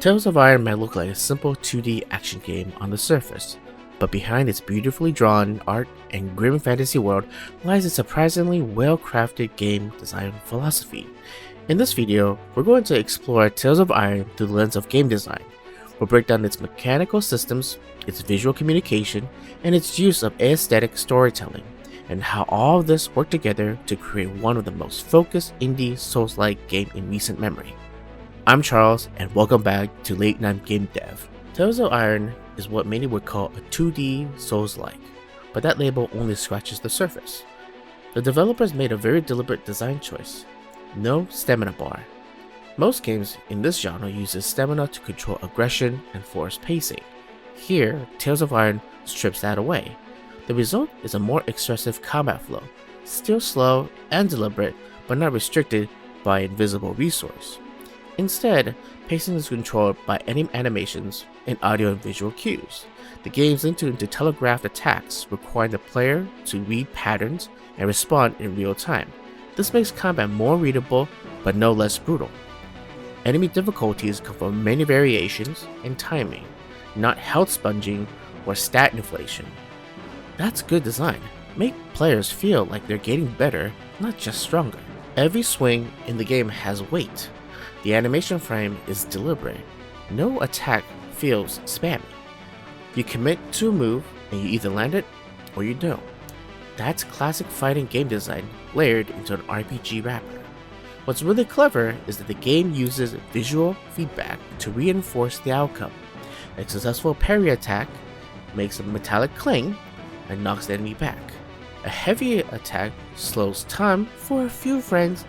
Tales of Iron might look like a simple 2D action game on the surface, but behind its beautifully drawn art and grim fantasy world lies a surprisingly well-crafted game design philosophy. In this video, we're going to explore Tales of Iron through the lens of game design. We'll break down its mechanical systems, its visual communication, and its use of aesthetic storytelling, and how all of this worked together to create one of the most focused indie Souls-like game in recent memory. I'm Charles, and welcome back to LateNightGameDev. Tales of Iron is what many would call a 2D Souls-like, but that label only scratches the surface. The developers made a very deliberate design choice. No stamina bar. Most games in this genre uses stamina to control aggression and force pacing. Here, Tales of Iron strips that away. The result is a more expressive combat flow, still slow and deliberate, but not restricted by invisible resource. Instead, pacing is controlled by animations and audio and visual cues. The game's into telegraphed attacks, requiring the player to read patterns and respond in real time. This makes combat more readable, but no less brutal. Enemy difficulties come from many variations and timing, not health sponging or stat inflation. That's good design. Make players feel like they're getting better, not just stronger. Every swing in the game has weight. The animation frame is deliberate. No attack feels spammy. You commit to a move and you either land it or you don't. That's classic fighting game design layered into an RPG wrapper. What's really clever is that the game uses visual feedback to reinforce the outcome. A successful parry attack makes a metallic cling and knocks the enemy back. A heavy attack slows time for a few frames,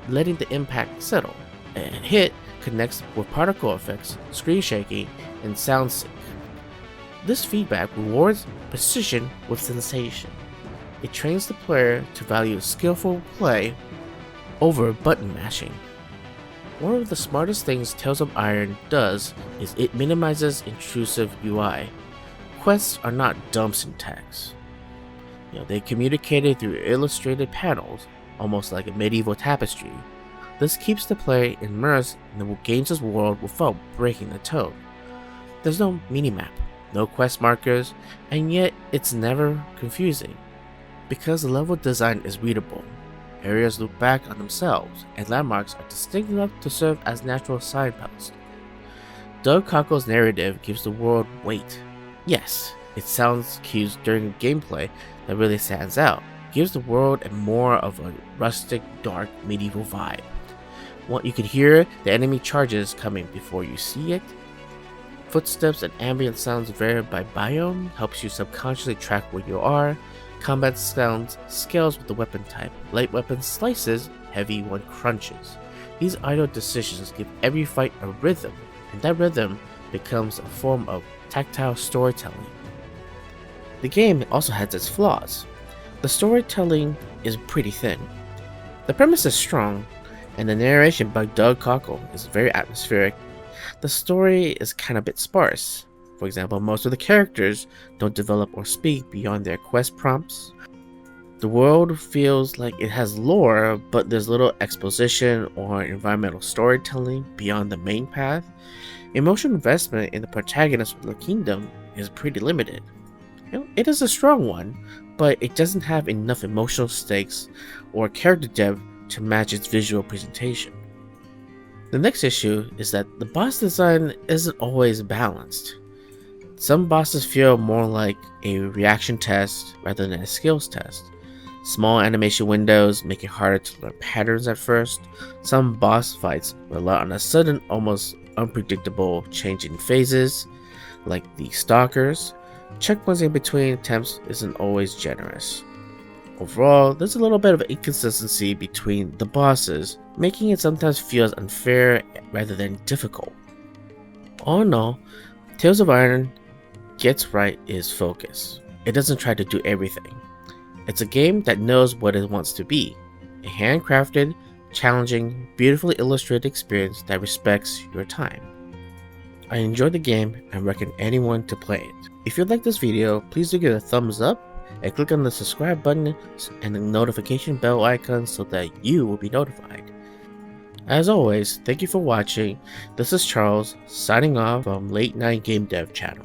letting the impact settle. A hit connects with particle effects, screen shaking, and sound sync. This feedback rewards precision with sensation. It trains the player to value skillful play over button mashing. One of the smartest things Tales of Iron does is it minimizes intrusive UI. Quests are not dumb syntax. They communicated through illustrated panels, almost like a medieval tapestry. This keeps the player immersed in the game's world without breaking the tone. There's no minimap, no quest markers, and yet it's never confusing. Because the level design is readable, areas look back on themselves, and landmarks are distinct enough to serve as natural signposts. Doug Cockle's narrative gives the world weight. Yes, it sounds cues during gameplay that really stands out, gives the world a more of a rustic, dark, medieval vibe. You can hear the enemy charges coming before you see it. Footsteps and ambient sounds varied by biome helps you subconsciously track where you are. Combat sounds scales with the weapon type. Light weapon slices, heavy one crunches. These idle decisions give every fight a rhythm, and that rhythm becomes a form of tactile storytelling. The game also has its flaws. The storytelling is pretty thin. The premise is strong, and the narration by Doug Cockle is very atmospheric. The story is kind of a bit sparse. For example, most of the characters don't develop or speak beyond their quest prompts. The world feels like it has lore, but there's little exposition or environmental storytelling beyond the main path. Emotional investment in the protagonist of the kingdom is pretty limited. It is a strong one, but it doesn't have enough emotional stakes or character depth to match its visual presentation. The next issue is that the boss design isn't always balanced. Some bosses feel more like a reaction test rather than a skills test. Small animation windows make it harder to learn patterns at first. Some boss fights rely on a sudden, almost unpredictable change in phases, like the stalkers. Checkpoints in between attempts isn't always generous. Overall, there's a little bit of inconsistency between the bosses, making it sometimes feel unfair rather than difficult. All in all, Tales of Iron gets right is focus. It doesn't try to do everything. It's a game that knows what it wants to be, a handcrafted, challenging, beautifully illustrated experience that respects your time. I enjoyed the game and recommend anyone to play it. If you like this video, please do give it a thumbs up and click on the subscribe button and the notification bell icon so that you will be notified. As always, thank you for watching. This is Charles, signing off from Late Night Game Dev channel.